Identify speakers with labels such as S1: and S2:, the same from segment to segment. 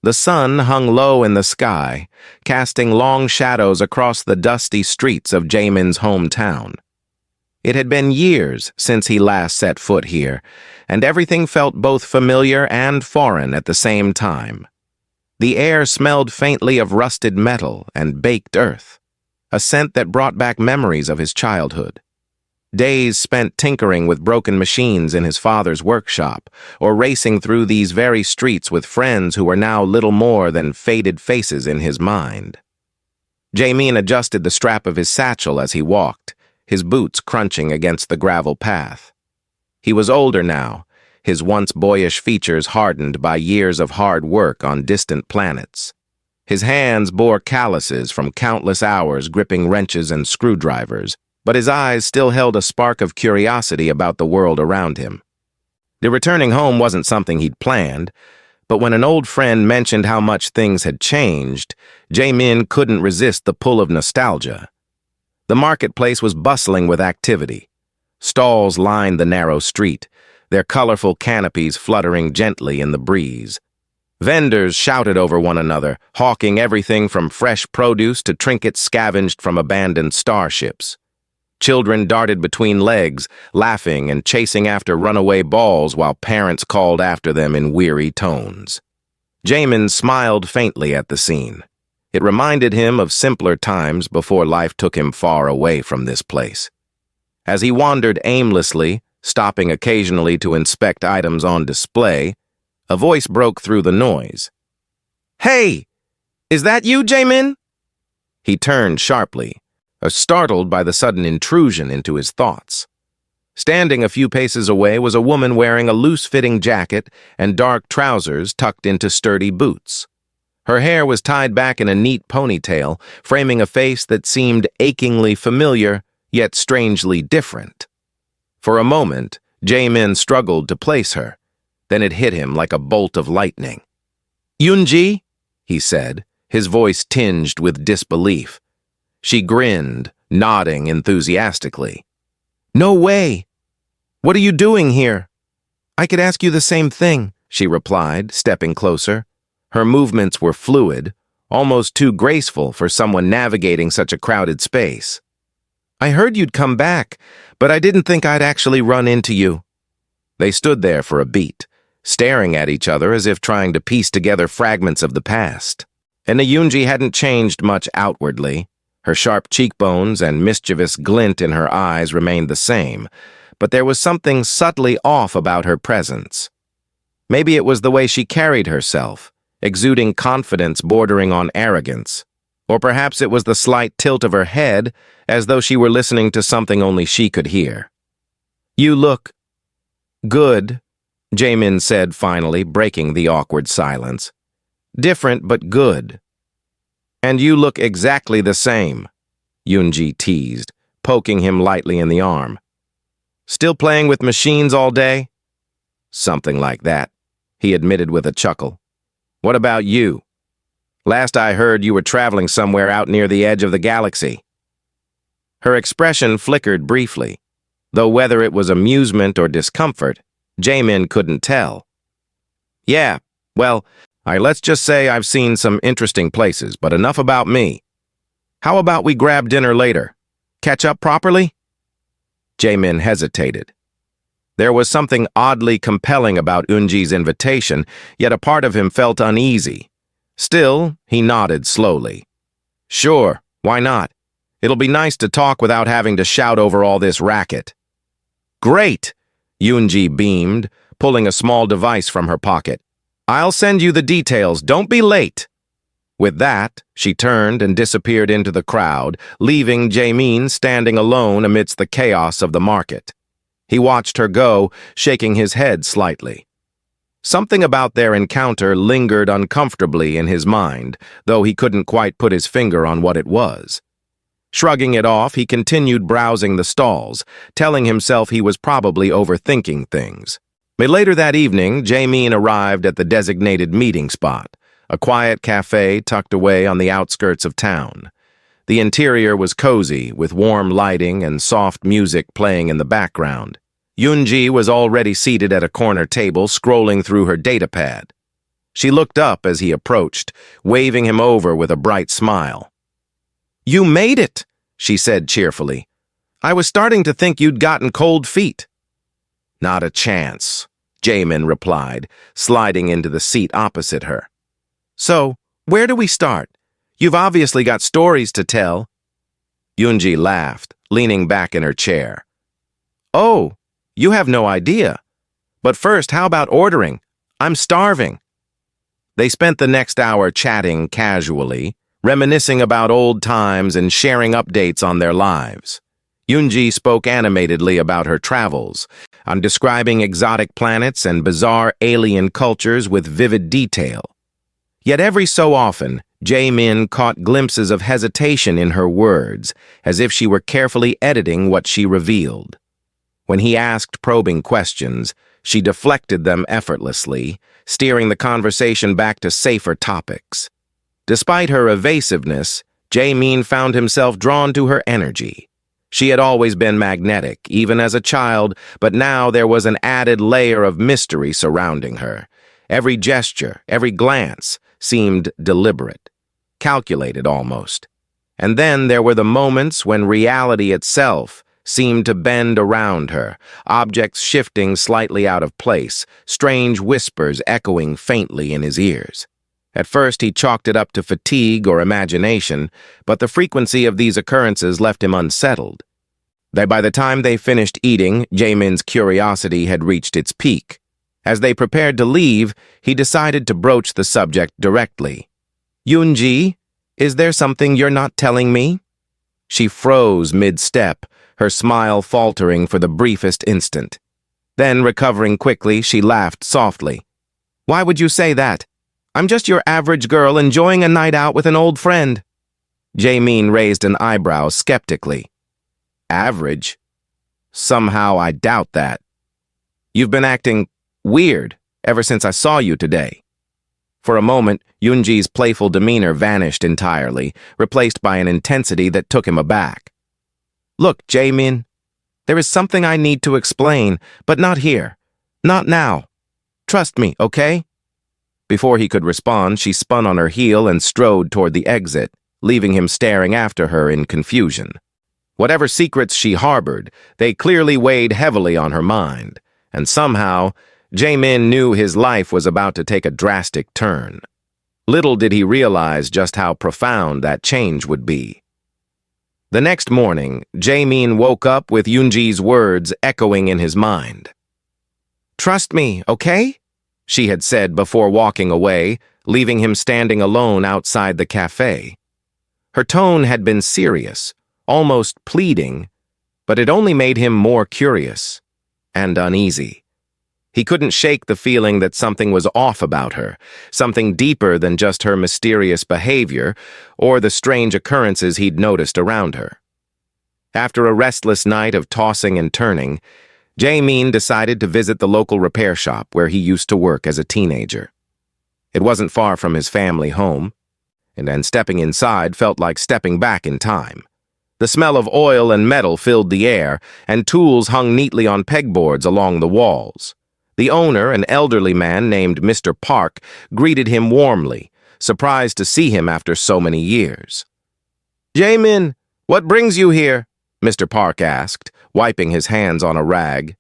S1: The sun hung low in the sky, casting long shadows across the dusty streets of Jamin's hometown. It had been years since he last set foot here, and everything felt both familiar and foreign at the same time. The air smelled faintly of rusted metal and baked earth, a scent that brought back memories of his childhood. Days spent tinkering with broken machines in his father's workshop, or racing through these very streets with friends who were now little more than faded faces in his mind. Jamin adjusted the strap of his satchel as he walked, his boots crunching against the gravel path. He was older now, his once boyish features hardened by years of hard work on distant planets. His hands bore calluses from countless hours gripping wrenches and screwdrivers, but his eyes still held a spark of curiosity about the world around him. The returning home wasn't something he'd planned, but when an old friend mentioned how much things had changed, Jamin couldn't resist the pull of nostalgia. The marketplace was bustling with activity. Stalls lined the narrow street, their colorful canopies fluttering gently in the breeze. Vendors shouted over one another, hawking everything from fresh produce to trinkets scavenged from abandoned starships. Children darted between legs, laughing and chasing after runaway balls while parents called after them in weary tones. Jamin smiled faintly at the scene. It reminded him of simpler times before life took him far away from this place. As he wandered aimlessly, stopping occasionally to inspect items on display, a voice broke through the noise. "Hey! Is that you, Jamin?" He turned sharply, startled by the sudden intrusion into his thoughts. Standing a few paces away was a woman wearing a loose-fitting jacket and dark trousers tucked into sturdy boots. Her hair was tied back in a neat ponytail, framing a face that seemed achingly familiar, yet strangely different. For a moment, Jamin struggled to place her. Then it hit him like a bolt of lightning. "Yunji?" he said, his voice tinged with disbelief. She grinned, nodding enthusiastically. "No way! What are you doing here?" "I could ask you the same thing," she replied, stepping closer. Her movements were fluid, almost too graceful for someone navigating such a crowded space. "I heard you'd come back, but I didn't think I'd actually run into you." They stood there for a beat, staring at each other as if trying to piece together fragments of the past. And Yunji hadn't changed much outwardly. Her sharp cheekbones and mischievous glint in her eyes remained the same, but there was something subtly off about her presence. Maybe it was the way she carried herself, exuding confidence bordering on arrogance. Or perhaps it was the slight tilt of her head, as though she were listening to something only she could hear. "You look good," Jamin said finally, breaking the awkward silence. "Different but good." "And you look exactly the same," Yunji teased, poking him lightly in the arm. "Still playing with machines all day?" "Something like that," he admitted with a chuckle. "What about you? Last I heard you were traveling somewhere out near the edge of the galaxy." Her expression flickered briefly, though whether it was amusement or discomfort, Jamin couldn't tell. "Yeah, well, let's just say I've seen some interesting places, but enough about me. How about we grab dinner later? Catch up properly?" Jamin hesitated. There was something oddly compelling about Unji's invitation, yet a part of him felt uneasy. Still, he nodded slowly. "Sure, why not? It'll be nice to talk without having to shout over all this racket." "Great!" Yunji beamed, pulling a small device from her pocket. "I'll send you the details. Don't be late." With that, she turned and disappeared into the crowd, leaving Jamin standing alone amidst the chaos of the market. He watched her go, shaking his head slightly. Something about their encounter lingered uncomfortably in his mind, though he couldn't quite put his finger on what it was. Shrugging it off, he continued browsing the stalls, telling himself he was probably overthinking things. Later that evening, Jamin arrived at the designated meeting spot, a quiet cafe tucked away on the outskirts of town. The interior was cozy, with warm lighting and soft music playing in the background. Yunji was already seated at a corner table, scrolling through her datapad. She looked up as he approached, waving him over with a bright smile. "You made it," she said cheerfully. "I was starting to think you'd gotten cold feet." "Not a chance," Jaemin replied, sliding into the seat opposite her. "So, where do we start? You've obviously got stories to tell." Yoonji laughed, leaning back in her chair. "Oh, you have no idea. But first, how about ordering? I'm starving." They spent the next hour chatting casually, reminiscing about old times and sharing updates on their lives. Yoonji spoke animatedly about her travels, on describing exotic planets and bizarre alien cultures with vivid detail. Yet every so often, Jaemin caught glimpses of hesitation in her words, as if she were carefully editing what she revealed. When he asked probing questions, she deflected them effortlessly, steering the conversation back to safer topics. Despite her evasiveness, Jaemin found himself drawn to her energy. She had always been magnetic, even as a child, but now there was an added layer of mystery surrounding her. Every gesture, every glance seemed deliberate, calculated almost. And then there were the moments when reality itself seemed to bend around her, objects shifting slightly out of place, strange whispers echoing faintly in his ears. At first he chalked it up to fatigue or imagination, but the frequency of these occurrences left him unsettled. By the time they finished eating, Jaemin's curiosity had reached its peak. As they prepared to leave, he decided to broach the subject directly. "Yoonji, is there something you're not telling me?" She froze mid-step, her smile faltering for the briefest instant. Then, recovering quickly, she laughed softly. "Why would you say that? I'm just your average girl enjoying a night out with an old friend." Jaemin raised an eyebrow skeptically. "Average? Somehow I doubt that. You've been acting weird ever since I saw you today." For a moment, Yoonji's playful demeanor vanished entirely, replaced by an intensity that took him aback. "Look, Jaemin, there is something I need to explain, but not here. Not now. Trust me, okay?" Before he could respond, she spun on her heel and strode toward the exit, leaving him staring after her in confusion. Whatever secrets she harbored, they clearly weighed heavily on her mind, and somehow, Jaemin knew his life was about to take a drastic turn. Little did he realize just how profound that change would be. The next morning, Jaemin woke up with Yoonji's words echoing in his mind. "Trust me, okay?" she had said before walking away, leaving him standing alone outside the cafe. Her tone had been serious, almost pleading, but it only made him more curious and uneasy. He couldn't shake the feeling that something was off about her, something deeper than just her mysterious behavior or the strange occurrences he'd noticed around her. After a restless night of tossing and turning, Jaemin decided to visit the local repair shop where he used to work as a teenager. It wasn't far from his family home, and stepping inside felt like stepping back in time. The smell of oil and metal filled the air, and tools hung neatly on pegboards along the walls. The owner, an elderly man named Mr. Park, greeted him warmly, surprised to see him after so many years. "Jaemin, what brings you here?" Mr. Park asked, wiping his hands on a rag.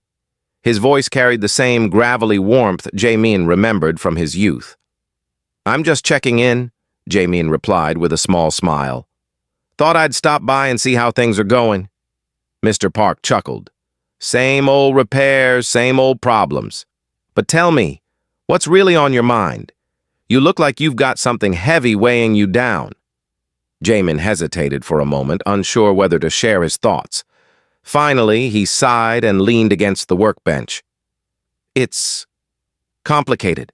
S1: His voice carried the same gravelly warmth Jaemin remembered from his youth. "I'm just checking in," Jaemin replied with a small smile. "Thought I'd stop by and see how things are going." Mr. Park chuckled. "Same old repairs, same old problems. But tell me, what's really on your mind? You look like you've got something heavy weighing you down." Jaemin hesitated for a moment, unsure whether to share his thoughts. Finally, he sighed and leaned against the workbench. "It's complicated.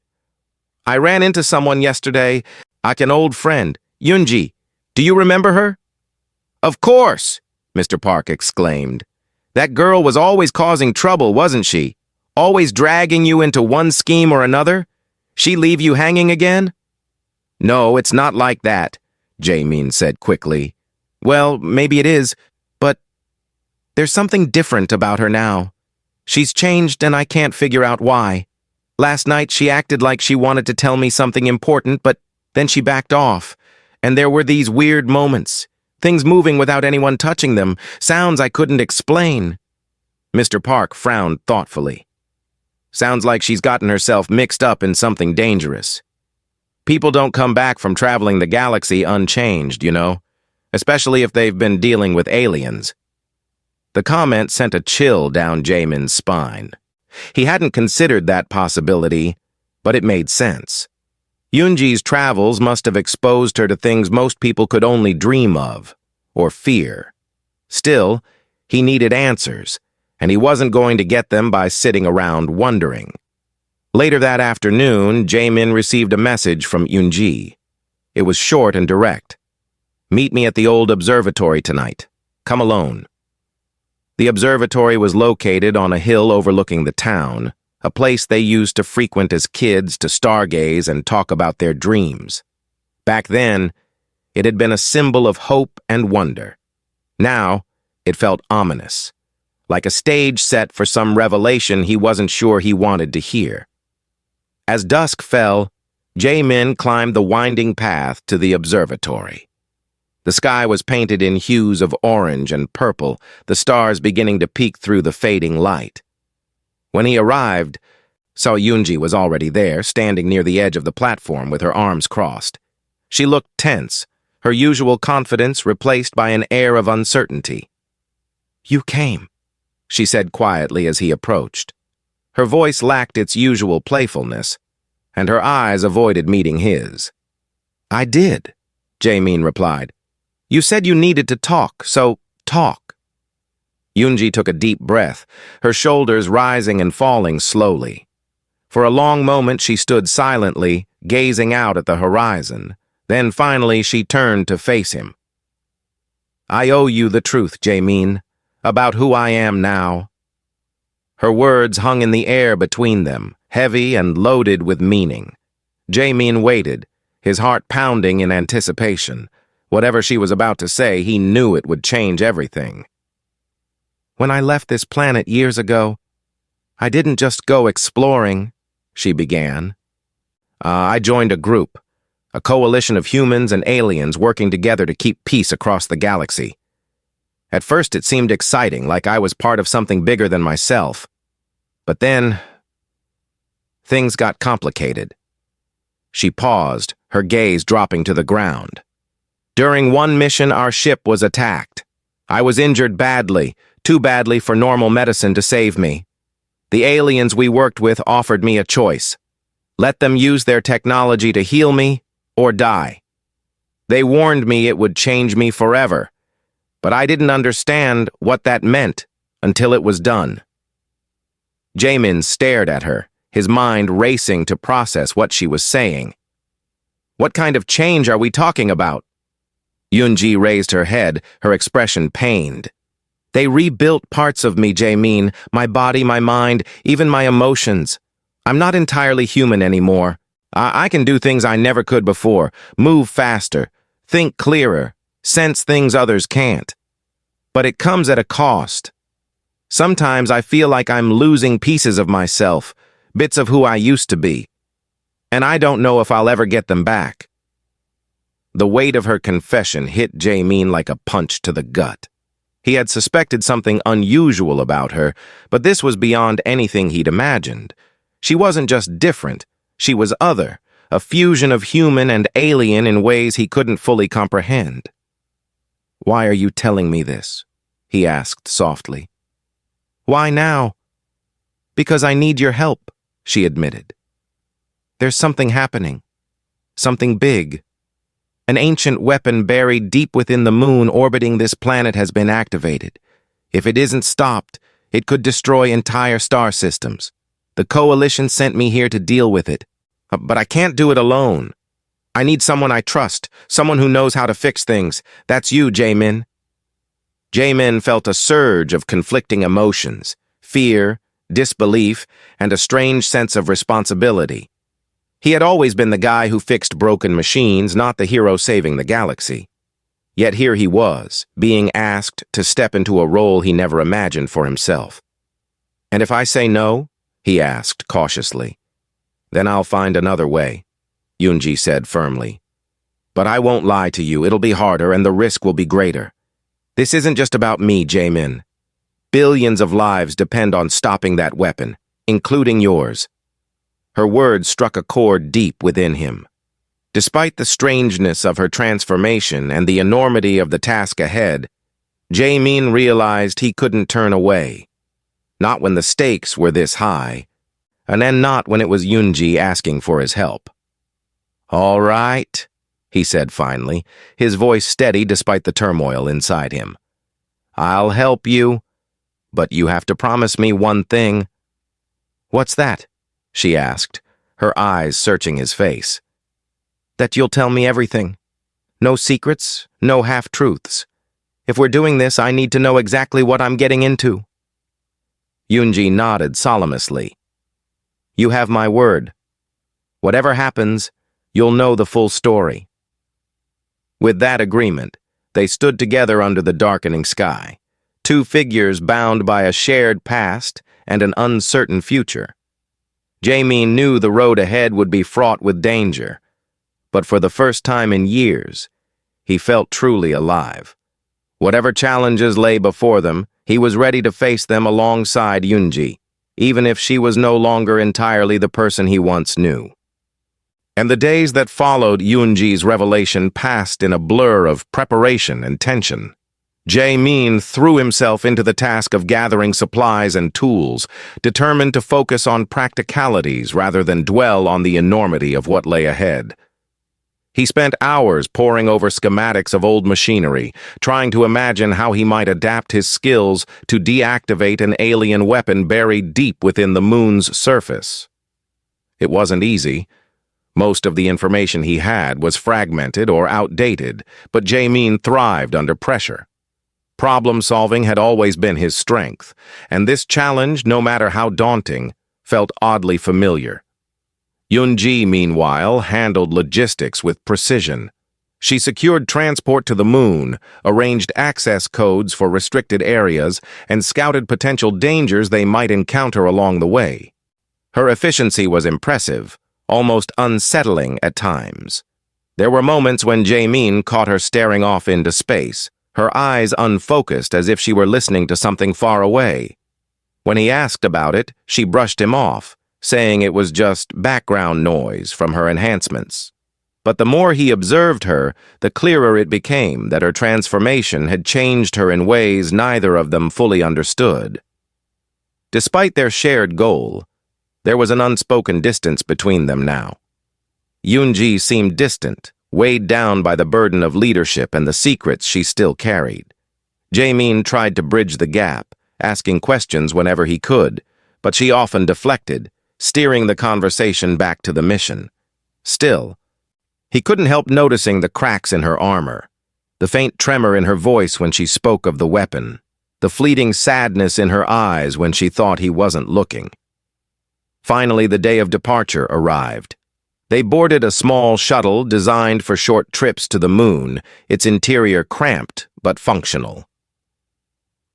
S1: I ran into someone yesterday, like an old friend, Yoonji. Do you remember her?" "Of course," Mr. Park exclaimed. "That girl was always causing trouble, wasn't she? Always dragging you into one scheme or another? She leave you hanging again?" "No, it's not like that," Jaemin said quickly. "Well, maybe it is, but there's something different about her now. She's changed and I can't figure out why." Last night she acted like she wanted to tell me something important, but then she backed off. And there were these weird moments. Things moving without anyone touching them, sounds I couldn't explain. Mr. Park frowned thoughtfully. Sounds like she's gotten herself mixed up in something dangerous. People don't come back from traveling the galaxy unchanged, you know, especially if they've been dealing with aliens. The comment sent a chill down Jamin's spine. He hadn't considered that possibility, but it made sense. Yunji's travels must have exposed her to things most people could only dream of, or fear. Still, he needed answers, and he wasn't going to get them by sitting around wondering. Later that afternoon, Jamin received a message from Yunji. It was short and direct. "Meet me at the old observatory tonight. Come alone." The observatory was located on a hill overlooking the town, a place they used to frequent as kids to stargaze and talk about their dreams. Back then, it had been a symbol of hope and wonder. Now, it felt ominous, like a stage set for some revelation he wasn't sure he wanted to hear. As dusk fell, Jamin climbed the winding path to the observatory. The sky was painted in hues of orange and purple, the stars beginning to peek through the fading light. When he arrived, saw Yunji was already there, standing near the edge of the platform with her arms crossed. She looked tense, her usual confidence replaced by an air of uncertainty. "You came," she said quietly as he approached. Her voice lacked its usual playfulness, and her eyes avoided meeting his. "I did," Jamin replied. "You said you needed to talk, so talk." Yunji took a deep breath, her shoulders rising and falling slowly. For a long moment she stood silently, gazing out at the horizon. Then finally she turned to face him. "I owe you the truth, Jamin, about who I am now." Her words hung in the air between them, heavy and loaded with meaning. Jamin waited, his heart pounding in anticipation. Whatever she was about to say, he knew it would change everything. "When I left this planet years ago, I didn't just go exploring," she began. "I joined a group, a coalition of humans and aliens working together to keep peace across the galaxy. At first it seemed exciting, like I was part of something bigger than myself. But then, things got complicated." She paused, her gaze dropping to the ground. "During one mission, our ship was attacked. I was injured badly, too badly for normal medicine to save me. The aliens we worked with offered me a choice. Let them use their technology to heal me or die. They warned me it would change me forever, but I didn't understand what that meant until it was done." Jamin stared at her, his mind racing to process what she was saying. "What kind of change are we talking about?" Yunji raised her head, her expression pained. "They rebuilt parts of me, Jamin, my body, my mind, even my emotions. I'm not entirely human anymore. I can do things I never could before, move faster, think clearer, sense things others can't. But it comes at a cost. Sometimes I feel like I'm losing pieces of myself, bits of who I used to be. And I don't know if I'll ever get them back." The weight of her confession hit Jamin like a punch to the gut. He had suspected something unusual about her, but this was beyond anything he'd imagined. She wasn't just different, she was other, a fusion of human and alien in ways he couldn't fully comprehend. "Why are you telling me this?" he asked softly. "Why now?" "Because I need your help," she admitted. "There's something happening, something big. An ancient weapon buried deep within the moon orbiting this planet has been activated. If it isn't stopped, it could destroy entire star systems. The Coalition sent me here to deal with it. But I can't do it alone. I need someone I trust, someone who knows how to fix things. That's you, Jamin." Jamin felt a surge of conflicting emotions, fear, disbelief, and a strange sense of responsibility. He had always been the guy who fixed broken machines, not the hero saving the galaxy. Yet here he was, being asked to step into a role he never imagined for himself. "And if I say no?" he asked cautiously. Then I'll find another way, Yunji said firmly. But I won't lie to you, it'll be harder and the risk will be greater. This isn't just about me, Jaemin. Billions of lives depend on stopping that weapon, including yours. Her words struck a chord deep within him. Despite the strangeness of her transformation and the enormity of the task ahead, Jaemin realized he couldn't turn away. Not when the stakes were this high, and then not when it was Yunji asking for his help. "All right," he said finally, his voice steady despite the turmoil inside him. "I'll help you, but you have to promise me one thing." "What's that?" she asked, her eyes searching his face. "That you'll tell me everything. No secrets, no half-truths. If we're doing this, I need to know exactly what I'm getting into." Yunji nodded solemnously. "You have my word. Whatever happens, you'll know the full story." With that agreement, they stood together under the darkening sky, two figures bound by a shared past and an uncertain future. Jaemin knew the road ahead would be fraught with danger, but for the first time in years, he felt truly alive. Whatever challenges lay before them, he was ready to face them alongside Yunji, even if she was no longer entirely the person he once knew. And the days that followed Yunji's revelation passed in a blur of preparation and tension. Jaemin threw himself into the task of gathering supplies and tools, determined to focus on practicalities rather than dwell on the enormity of what lay ahead. He spent hours poring over schematics of old machinery, trying to imagine how he might adapt his skills to deactivate an alien weapon buried deep within the moon's surface. It wasn't easy. Most of the information he had was fragmented or outdated, but Jaemin thrived under pressure. Problem-solving had always been his strength, and this challenge, no matter how daunting, felt oddly familiar. Yunji, meanwhile, handled logistics with precision. She secured transport to the moon, arranged access codes for restricted areas, and scouted potential dangers they might encounter along the way. Her efficiency was impressive, almost unsettling at times. There were moments when Jaemin caught her staring off into space, her eyes unfocused as if she were listening to something far away. When he asked about it, she brushed him off, saying it was just background noise from her enhancements. But the more he observed her, the clearer it became that her transformation had changed her in ways neither of them fully understood. Despite their shared goal, there was an unspoken distance between them now. Yunji seemed distant, weighed down by the burden of leadership and the secrets she still carried. Jaemin tried to bridge the gap, asking questions whenever he could, but she often deflected, steering the conversation back to the mission. Still, he couldn't help noticing the cracks in her armor, the faint tremor in her voice when she spoke of the weapon, the fleeting sadness in her eyes when she thought he wasn't looking. Finally, the day of departure arrived. They boarded a small shuttle designed for short trips to the moon, its interior cramped but functional.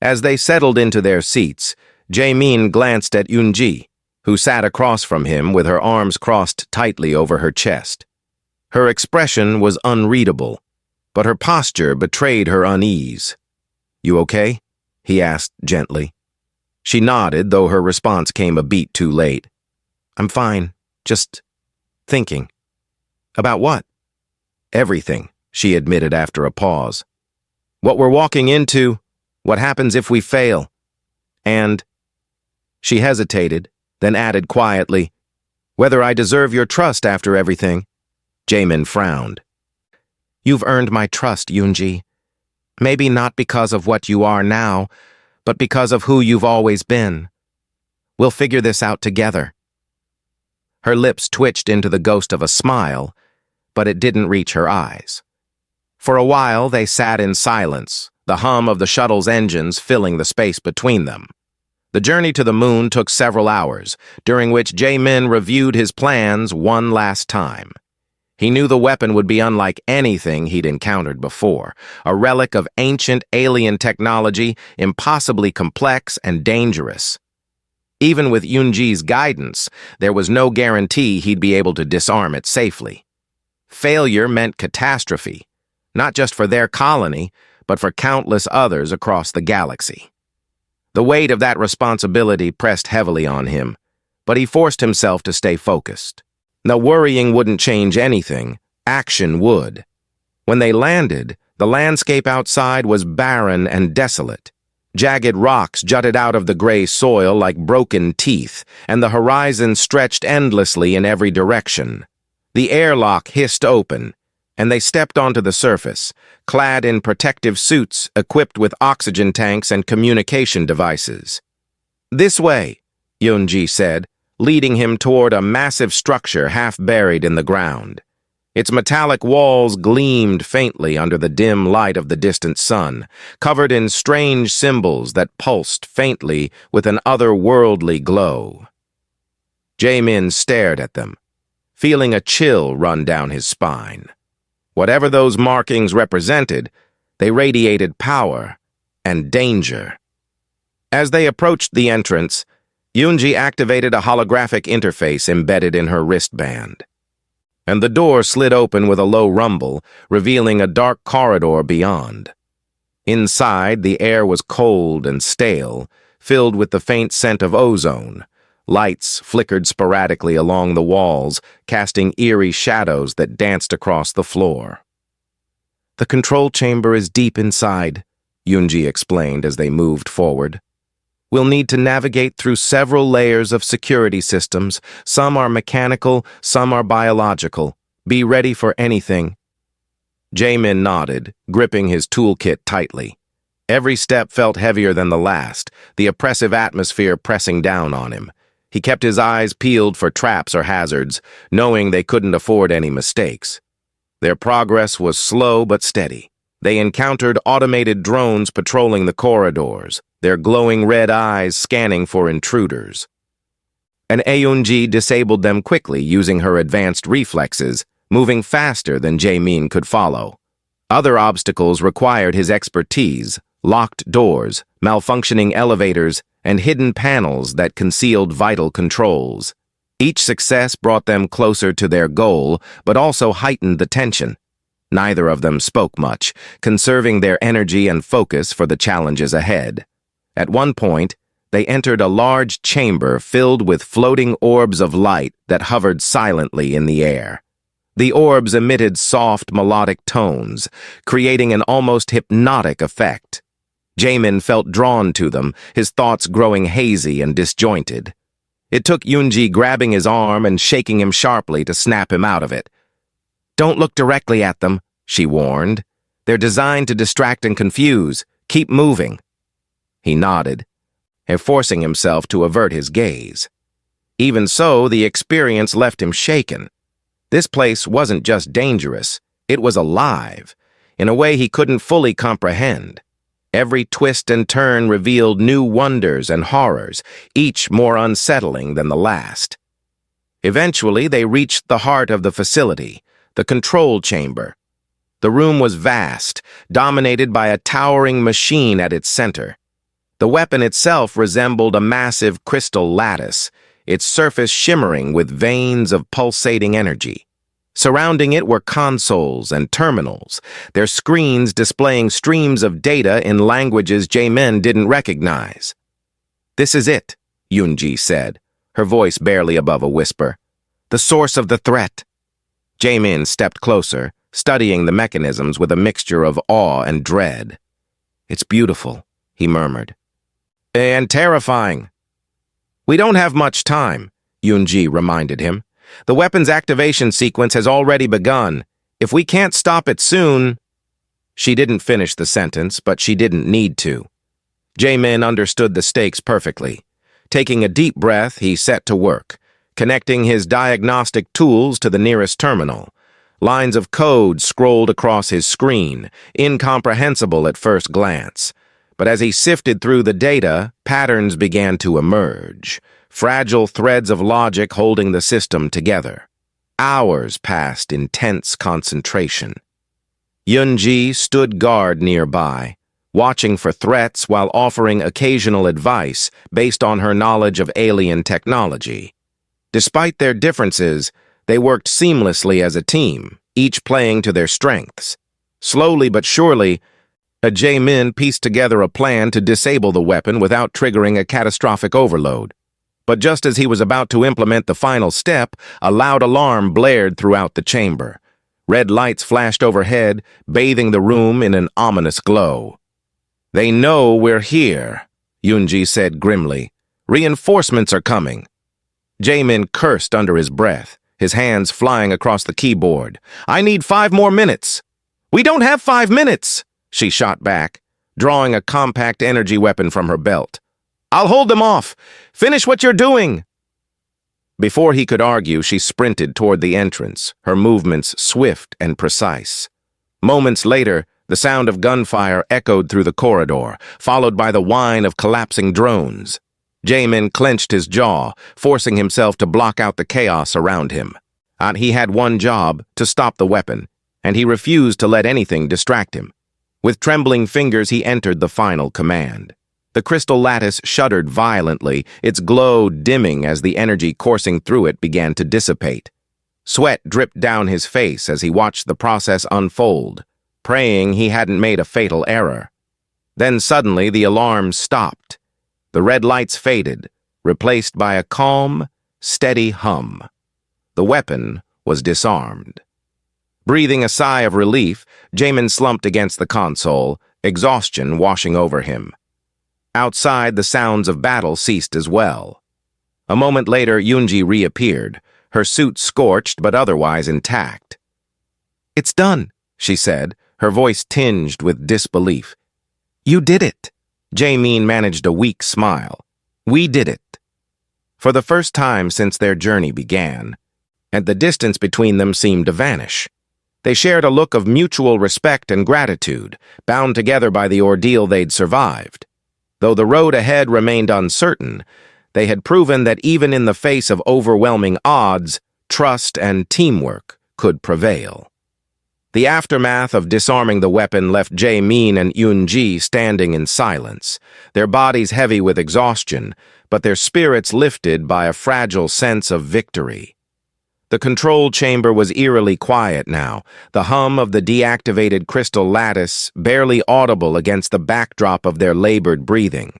S1: As they settled into their seats, Jaemin glanced at Yunji, who sat across from him with her arms crossed tightly over her chest. Her expression was unreadable, but her posture betrayed her unease. "You okay?" he asked gently. She nodded, though her response came a beat too late. "I'm fine, just thinking." "About what?" "Everything," she admitted after a pause. "What we're walking into, what happens if we fail, and—" She hesitated, then added quietly, "whether I deserve your trust after everything." Jaemin frowned. "You've earned my trust, Yunji. Maybe not because of what you are now, but because of who you've always been. We'll figure this out together." Her lips twitched into the ghost of a smile, but it didn't reach her eyes. For a while, they sat in silence, the hum of the shuttle's engines filling the space between them. The journey to the moon took several hours, during which Jaemin reviewed his plans one last time. He knew the weapon would be unlike anything he'd encountered before, a relic of ancient alien technology, impossibly complex and dangerous. Even with Yunji's guidance, there was no guarantee he'd be able to disarm it safely. Failure meant catastrophe, not just for their colony, but for countless others across the galaxy. The weight of that responsibility pressed heavily on him, but he forced himself to stay focused. No, worrying wouldn't change anything. Action would. When they landed, the landscape outside was barren and desolate. Jagged rocks jutted out of the gray soil like broken teeth, and the horizon stretched endlessly in every direction. The airlock hissed open, and they stepped onto the surface, clad in protective suits equipped with oxygen tanks and communication devices. "This way," Yunji said, leading him toward a massive structure half buried in the ground. Its metallic walls gleamed faintly under the dim light of the distant sun, covered in strange symbols that pulsed faintly with an otherworldly glow. Jaemin stared at them, feeling a chill run down his spine. Whatever those markings represented, they radiated power and danger. As they approached the entrance, Yunji activated a holographic interface embedded in her wristband, and the door slid open with a low rumble, revealing a dark corridor beyond. Inside, the air was cold and stale, filled with the faint scent of ozone. Lights flickered sporadically along the walls, casting eerie shadows that danced across the floor. "The control chamber is deep inside," Yunji explained as they moved forward. "We'll need to navigate through several layers of security systems. Some are mechanical, some are biological. Be ready for anything." Jaemin nodded, gripping his toolkit tightly. Every step felt heavier than the last, the oppressive atmosphere pressing down on him. He kept his eyes peeled for traps or hazards, knowing they couldn't afford any mistakes. Their progress was slow but steady. They encountered automated drones patrolling the corridors, their glowing red eyes scanning for intruders. And Eunji disabled them quickly using her advanced reflexes, moving faster than Jaemin could follow. Other obstacles required his expertise: locked doors, malfunctioning elevators, and hidden panels that concealed vital controls. Each success brought them closer to their goal, but also heightened the tension. Neither of them spoke much, conserving their energy and focus for the challenges ahead. At one point, they entered a large chamber filled with floating orbs of light that hovered silently in the air. The orbs emitted soft, melodic tones, creating an almost hypnotic effect. Jaemin felt drawn to them, his thoughts growing hazy and disjointed. It took Yunji grabbing his arm and shaking him sharply to snap him out of it. "Don't look directly at them," she warned. "They're designed to distract and confuse. Keep moving." He nodded, forcing himself to avert his gaze. Even so, the experience left him shaken. This place wasn't just dangerous, it was alive, in a way he couldn't fully comprehend. Every twist and turn revealed new wonders and horrors, each more unsettling than the last. Eventually, they reached the heart of the facility, the control chamber. The room was vast, dominated by a towering machine at its center. The weapon itself resembled a massive crystal lattice, its surface shimmering with veins of pulsating energy. Surrounding it were consoles and terminals, their screens displaying streams of data in languages Jaemin didn't recognize. "This is it," Yunji said, her voice barely above a whisper. "The source of the threat." Jaemin stepped closer, studying the mechanisms with a mixture of awe and dread. "It's beautiful," he murmured. "And terrifying." "We don't have much time," Yunji reminded him. "The weapon's activation sequence has already begun. If we can't stop it soon—" She didn't finish the sentence, but she didn't need to. Jaemin understood the stakes perfectly. Taking a deep breath, he set to work, connecting his diagnostic tools to the nearest terminal. Lines of code scrolled across his screen, incomprehensible at first glance. But as he sifted through the data, patterns began to emerge, fragile threads of logic holding the system together. Hours passed in tense concentration. Yunji stood guard nearby, watching for threats while offering occasional advice based on her knowledge of alien technology. Despite their differences, they worked seamlessly as a team, each playing to their strengths. Slowly but surely, Jae-min pieced together a plan to disable the weapon without triggering a catastrophic overload. But just as he was about to implement the final step, a loud alarm blared throughout the chamber. Red lights flashed overhead, bathing the room in an ominous glow. "They know we're here," Yoonji said grimly. "Reinforcements are coming." Jae-min cursed under his breath, his hands flying across the keyboard. "I need 5 more minutes." "We don't have 5 minutes," she shot back, drawing a compact energy weapon from her belt. "I'll hold them off. Finish what you're doing." Before he could argue, she sprinted toward the entrance, her movements swift and precise. Moments later, the sound of gunfire echoed through the corridor, followed by the whine of collapsing drones. Jae-min clenched his jaw, forcing himself to block out the chaos around him. He had one job, to stop the weapon, and he refused to let anything distract him. With trembling fingers, he entered the final command. The crystal lattice shuddered violently, its glow dimming as the energy coursing through it began to dissipate. Sweat dripped down his face as he watched the process unfold, praying he hadn't made a fatal error. Then suddenly the alarm stopped. The red lights faded, replaced by a calm, steady hum. The weapon was disarmed. Breathing a sigh of relief, Jae-min slumped against the console, exhaustion washing over him. Outside, the sounds of battle ceased as well. A moment later, Yoonji reappeared, her suit scorched but otherwise intact. "It's done," she said, her voice tinged with disbelief. "You did it." Jae-min managed a weak smile. "We did it." For the first time since their journey began, and the distance between them seemed to vanish. They shared a look of mutual respect and gratitude, bound together by the ordeal they'd survived. Though the road ahead remained uncertain, they had proven that even in the face of overwhelming odds, trust and teamwork could prevail. The aftermath of disarming the weapon left Jae-min and Yoonji standing in silence, their bodies heavy with exhaustion, but their spirits lifted by a fragile sense of victory. The control chamber was eerily quiet now, the hum of the deactivated crystal lattice barely audible against the backdrop of their labored breathing.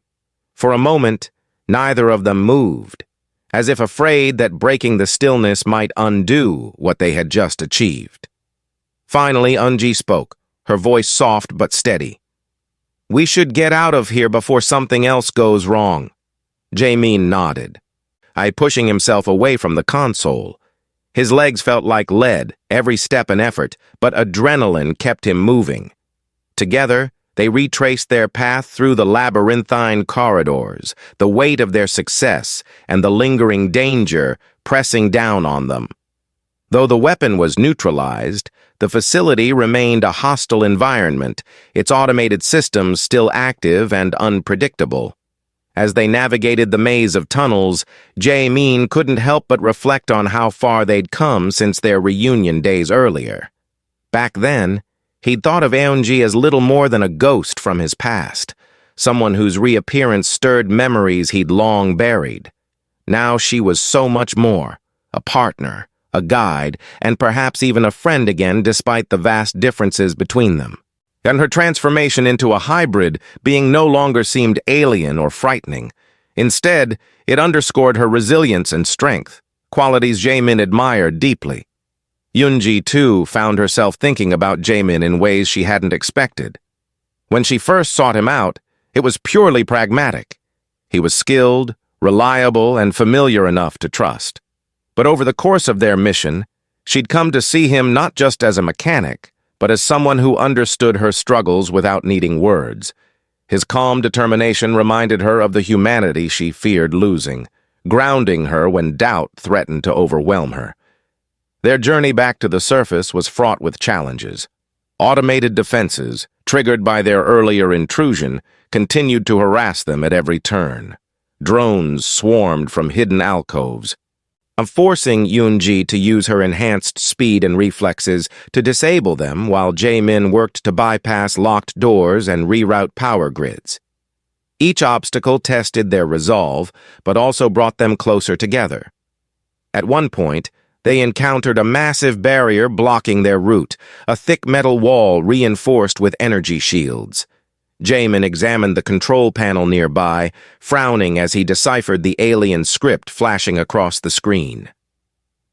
S1: For a moment, neither of them moved, as if afraid that breaking the stillness might undo what they had just achieved. Finally, Eunji spoke, her voice soft but steady. "We should get out of here before something else goes wrong." Jae-min nodded, pushing himself away from the console. His legs felt like lead, every step an effort, but adrenaline kept him moving. Together, they retraced their path through the labyrinthine corridors, the weight of their success and the lingering danger pressing down on them. Though the weapon was neutralized, the facility remained a hostile environment, its automated systems still active and unpredictable. As they navigated the maze of tunnels, Jae-min couldn't help but reflect on how far they'd come since their reunion days earlier. Back then, he'd thought of Eunji as little more than a ghost from his past, someone whose reappearance stirred memories he'd long buried. Now she was so much more, a partner, a guide, and perhaps even a friend again despite the vast differences between them. And her transformation into a hybrid being no longer seemed alien or frightening. Instead, it underscored her resilience and strength, qualities Jae-min admired deeply. Yoonji, too, found herself thinking about Jae-min in ways she hadn't expected. When she first sought him out, it was purely pragmatic. He was skilled, reliable, and familiar enough to trust. But over the course of their mission, she'd come to see him not just as a mechanic, but as someone who understood her struggles without needing words. His calm determination reminded her of the humanity she feared losing, grounding her when doubt threatened to overwhelm her. Their journey back to the surface was fraught with challenges. Automated defenses, triggered by their earlier intrusion, continued to harass them at every turn. Drones swarmed from hidden alcoves. forcing Yoonji to use her enhanced speed and reflexes to disable them while Jae-min worked to bypass locked doors and reroute power grids. Each obstacle tested their resolve, but also brought them closer together. At one point, they encountered a massive barrier blocking their route, a thick metal wall reinforced with energy shields. Jae-min examined the control panel nearby, frowning as he deciphered the alien script flashing across the screen.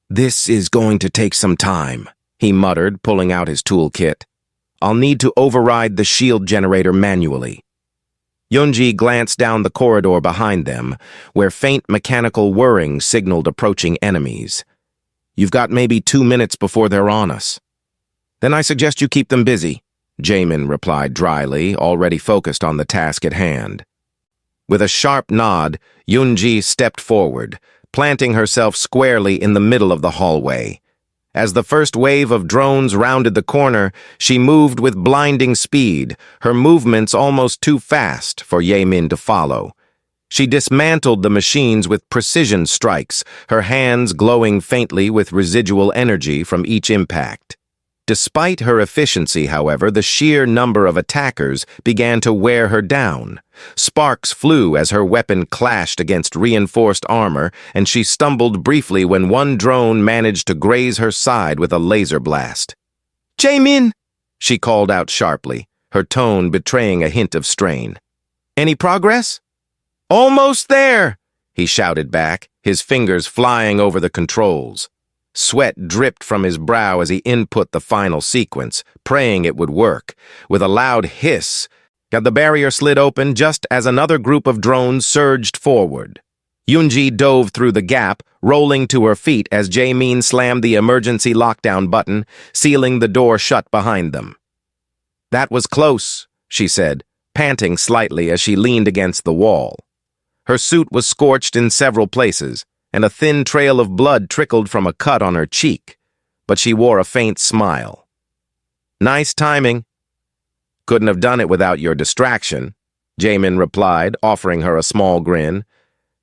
S1: "This is going to take some time," he muttered, pulling out his toolkit. "I'll need to override the shield generator manually." Yoonji glanced down the corridor behind them, where faint mechanical whirring signaled approaching enemies. "You've got maybe 2 minutes before they're on us." "Then I suggest you keep them busy," Jae-min replied dryly, already focused on the task at hand. With a sharp nod, Yoonji stepped forward, planting herself squarely in the middle of the hallway. As the first wave of drones rounded the corner, she moved with blinding speed, her movements almost too fast for Jae-min to follow. She dismantled the machines with precision strikes, her hands glowing faintly with residual energy from each impact. Despite her efficiency, however, the sheer number of attackers began to wear her down. Sparks flew as her weapon clashed against reinforced armor, and she stumbled briefly when one drone managed to graze her side with a laser blast. "Jae-min!" she called out sharply, her tone betraying a hint of strain. "Any progress?" "Almost there!" he shouted back, his fingers flying over the controls. Sweat dripped from his brow as he input the final sequence, praying it would work. With a loud hiss, the barrier slid open just as another group of drones surged forward. Yoonji dove through the gap, rolling to her feet as Jae-min slammed the emergency lockdown button, sealing the door shut behind them. "That was close," she said, panting slightly as she leaned against the wall. Her suit was scorched in several places, and a thin trail of blood trickled from a cut on her cheek, but she wore a faint smile. "Nice timing." "Couldn't have done it without your distraction," Jae-min replied, offering her a small grin.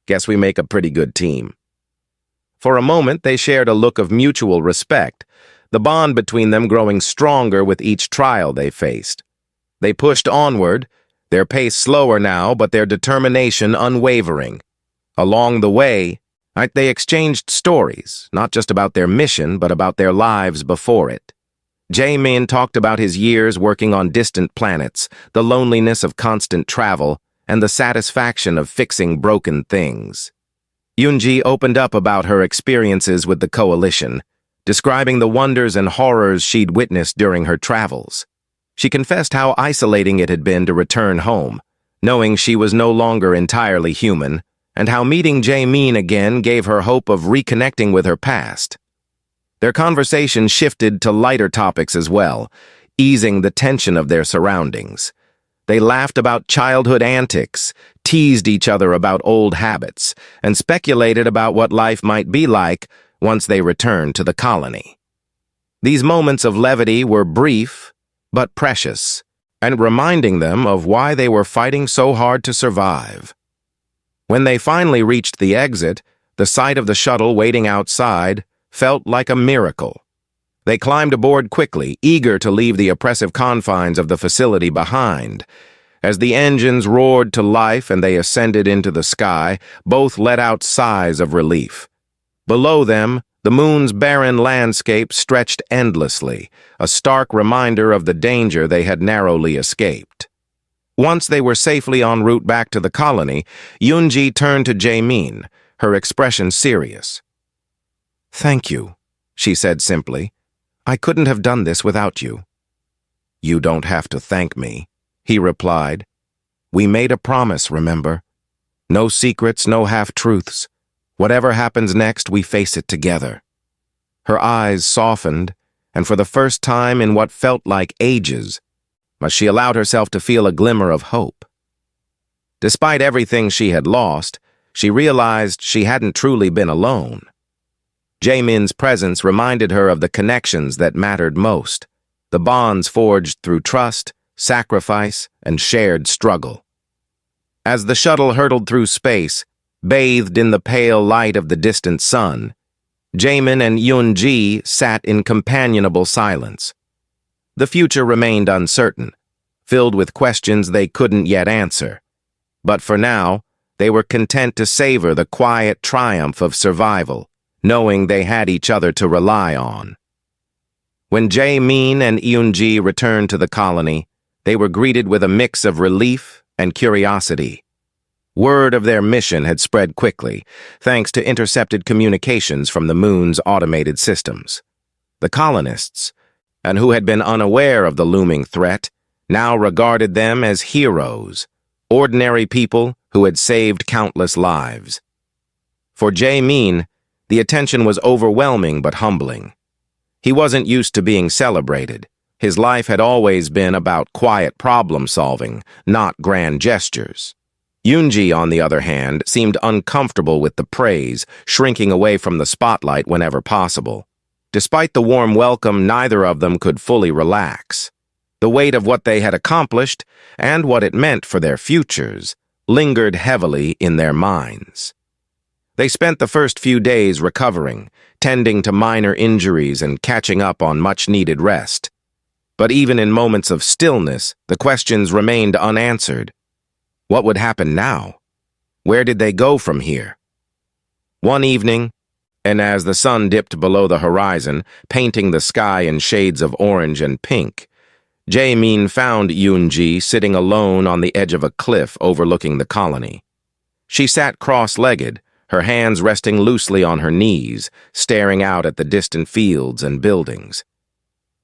S1: "Guess we make a pretty good team." For a moment, they shared a look of mutual respect, the bond between them growing stronger with each trial they faced. They pushed onward, their pace slower now, but their determination unwavering. Along the way, they exchanged stories, not just about their mission, but about their lives before it. Jae-min talked about his years working on distant planets, the loneliness of constant travel, and the satisfaction of fixing broken things. Yoonji opened up about her experiences with the Coalition, describing the wonders and horrors she'd witnessed during her travels. She confessed how isolating it had been to return home, knowing she was no longer entirely human, and how meeting Jae-min again gave her hope of reconnecting with her past. Their conversation shifted to lighter topics as well, easing the tension of their surroundings. They laughed about childhood antics, teased each other about old habits, and speculated about what life might be like once they returned to the colony. These moments of levity were brief, but precious, and reminding them of why they were fighting so hard to survive. When they finally reached the exit, the sight of the shuttle waiting outside felt like a miracle. They climbed aboard quickly, eager to leave the oppressive confines of the facility behind. As the engines roared to life and they ascended into the sky, both let out sighs of relief. Below them, the moon's barren landscape stretched endlessly, a stark reminder of the danger they had narrowly escaped. Once they were safely en route back to the colony, Yoonji turned to Jae-min, her expression serious. "Thank you," she said simply. "I couldn't have done this without you." "You don't have to thank me," he replied. "We made a promise, remember? No secrets, no half-truths. Whatever happens next, we face it together." Her eyes softened, and for the first time in what felt like ages, but she allowed herself to feel a glimmer of hope. Despite everything she had lost, she realized she hadn't truly been alone. Jae-min's presence reminded her of the connections that mattered most, the bonds forged through trust, sacrifice, and shared struggle. As the shuttle hurtled through space, bathed in the pale light of the distant sun, Jaemin and Yoon-ji sat in companionable silence. The future remained uncertain, filled with questions they couldn't yet answer. But for now, they were content to savor the quiet triumph of survival, knowing they had each other to rely on. When Jae-min and Yoon-ji returned to the colony, they were greeted with a mix of relief and curiosity. Word of their mission had spread quickly, thanks to intercepted communications from the moon's automated systems. The colonists, and who had been unaware of the looming threat, now regarded them as heroes, ordinary people who had saved countless lives. For Jae-min, the attention was overwhelming but humbling. He wasn't used to being celebrated. His life had always been about quiet problem-solving, not grand gestures. Yoon-ji, on the other hand, seemed uncomfortable with the praise, shrinking away from the spotlight whenever possible. Despite the warm welcome, neither of them could fully relax. The weight of what they had accomplished, and what it meant for their futures, lingered heavily in their minds. They spent the first few days recovering, tending to minor injuries and catching up on much-needed rest. But even in moments of stillness, the questions remained unanswered. What would happen now? Where did they go from here? One evening, and as the sun dipped below the horizon, painting the sky in shades of orange and pink, Jae-min found Yoon-ji sitting alone on the edge of a cliff overlooking the colony. She sat cross-legged, her hands resting loosely on her knees, staring out at the distant fields and buildings.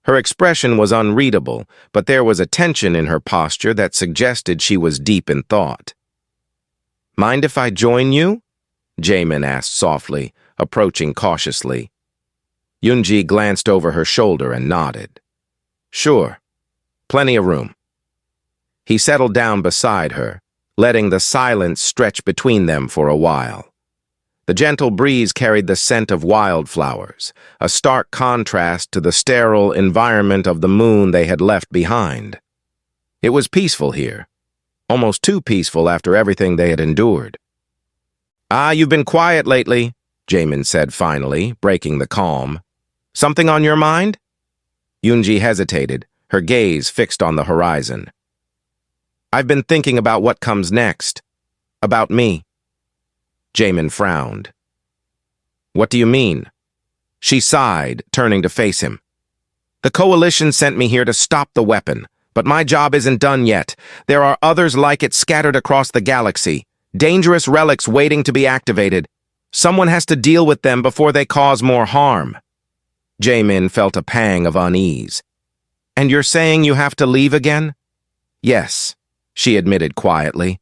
S1: Her expression was unreadable, but there was a tension in her posture that suggested she was deep in thought. "Mind if I join you?" Jaemin asked softly, approaching cautiously. Yoon-ji glanced over her shoulder and nodded. "Sure. Plenty of room." He settled down beside her, letting the silence stretch between them for a while. The gentle breeze carried the scent of wildflowers, a stark contrast to the sterile environment of the moon they had left behind. It was peaceful here, almost too peaceful after everything they had endured. "You've been quiet lately," Jaemin said finally, breaking the calm. "Something on your mind?" Yoon-ji hesitated, her gaze fixed on the horizon. "I've been thinking about what comes next. About me." Jaemin frowned. "What do you mean?" She sighed, turning to face him. "The Coalition sent me here to stop the weapon, but my job isn't done yet. There are others like it scattered across the galaxy, dangerous relics waiting to be activated. Someone has to deal with them before they cause more harm." Jaemin felt a pang of unease. "And you're saying you have to leave again?" "Yes," she admitted quietly.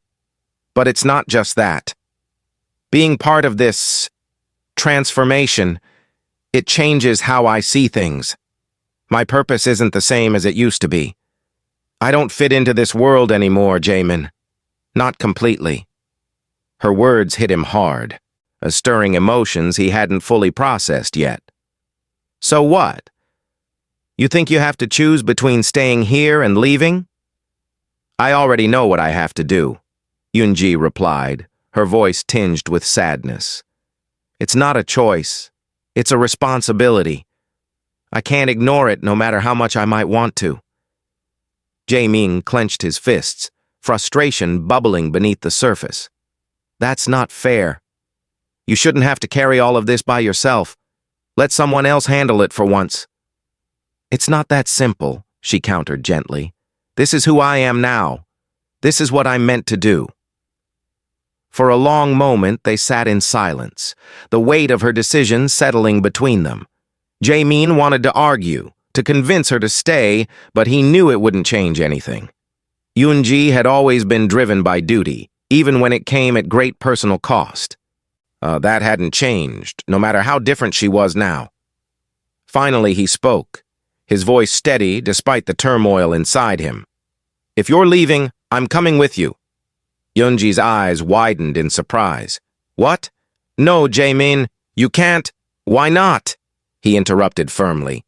S1: "But it's not just that. Being part of this transformation, it changes how I see things. My purpose isn't the same as it used to be. I don't fit into this world anymore, Jaemin. Not completely." Her words hit him hard, stirring emotions he hadn't fully processed yet. "So what? You think you have to choose between staying here and leaving?" "I already know what I have to do," Yoon-ji replied, her voice tinged with sadness. "It's not a choice. It's a responsibility. I can't ignore it no matter how much I might want to." Jae-min clenched his fists, frustration bubbling beneath the surface. "That's not fair. You shouldn't have to carry all of this by yourself. Let someone else handle it for once." "It's not that simple," she countered gently. "This is who I am now. This is what I'm meant to do." For a long moment, they sat in silence, the weight of her decision settling between them. Jae-min wanted to argue, to convince her to stay, but he knew it wouldn't change anything. Yoon-ji had always been driven by duty, even when it came at great personal cost. That hadn't changed, no matter how different she was now. Finally, he spoke, his voice steady despite the turmoil inside him. "If you're leaving, I'm coming with you." Yoon-ji's eyes widened in surprise. "What? No, Jae-min, you can't." "Why not?" he interrupted firmly.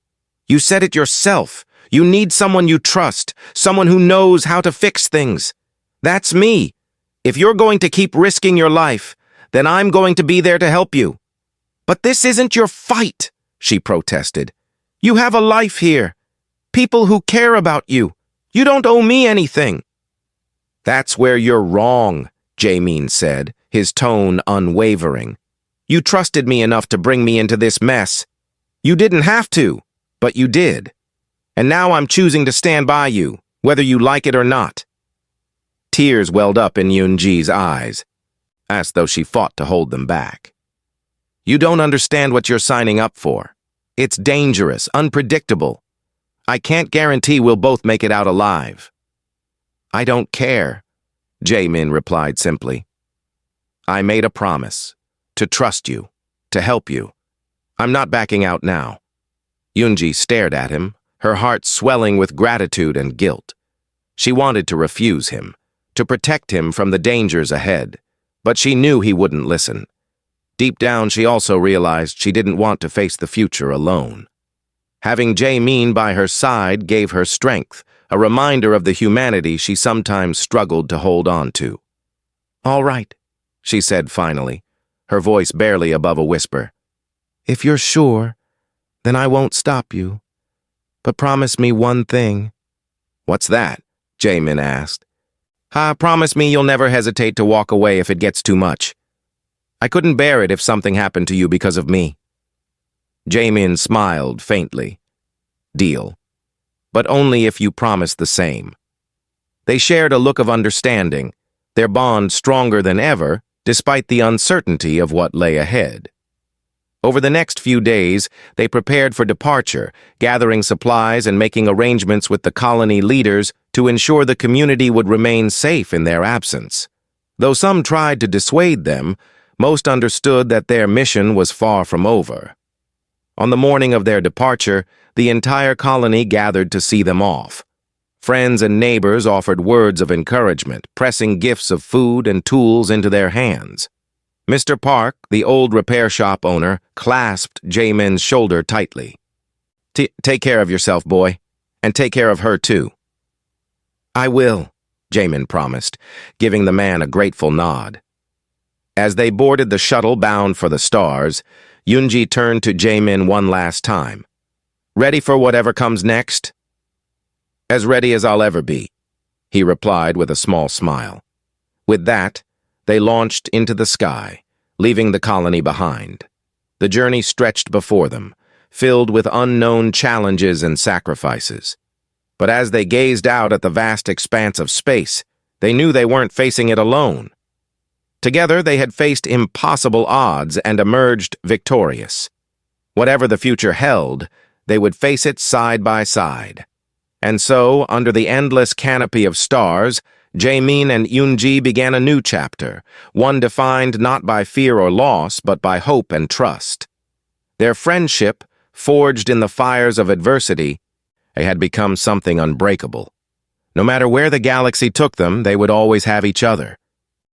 S1: "You said it yourself. You need someone you trust, someone who knows how to fix things. That's me. If you're going to keep risking your life, then I'm going to be there to help you." But this isn't your fight, she protested. You have a life here. People who care about you. You don't owe me anything. That's where you're wrong, Jamin said, his tone unwavering. You trusted me enough to bring me into this mess. You didn't have to, but you did. And now I'm choosing to stand by you, whether you like it or not. Tears welled up in Yoonji's eyes, as though she fought to hold them back. You don't understand what you're signing up for. It's dangerous, unpredictable. I can't guarantee we'll both make it out alive. I don't care, Jamin replied simply. I made a promise, to trust you, to help you. I'm not backing out now. Yoonji stared at him, her heart swelling with gratitude and guilt. She wanted to refuse him, to protect him from the dangers ahead, but she knew he wouldn't listen. Deep down, she also realized she didn't want to face the future alone. Having Jamin by her side gave her strength, a reminder of the humanity she sometimes struggled to hold on to. All right, she said finally, her voice barely above a whisper. If you're sure, then I won't stop you. But promise me one thing. What's that? Jamin asked. Promise me you'll never hesitate to walk away if it gets too much. I couldn't bear it if something happened to you because of me. Jamin smiled faintly. Deal. But only if you promise the same. They shared a look of understanding, their bond stronger than ever, despite the uncertainty of what lay ahead. Over the next few days, they prepared for departure, gathering supplies and making arrangements with the colony leaders to ensure the community would remain safe in their absence. Though some tried to dissuade them, most understood that their mission was far from over. On the morning of their departure, the entire colony gathered to see them off. Friends and neighbors offered words of encouragement, pressing gifts of food and tools into their hands. Mr. Park, the old repair shop owner, clasped Jamin's shoulder tightly. Take care of yourself, boy, and take care of her, too. I will, Jamin promised, giving the man a grateful nod. As they boarded the shuttle bound for the stars, Yoonji turned to Jamin one last time. Ready for whatever comes next? As ready as I'll ever be, he replied with a small smile. With that, they launched into the sky, leaving the colony behind. The journey stretched before them, filled with unknown challenges and sacrifices. But as they gazed out at the vast expanse of space, they knew they weren't facing it alone. Together, they had faced impossible odds and emerged victorious. Whatever the future held, they would face it side by side. And so, under the endless canopy of stars, Jamin and Yoonji began a new chapter, one defined not by fear or loss, but by hope and trust. Their friendship, forged in the fires of adversity, had become something unbreakable. No matter where the galaxy took them, they would always have each other.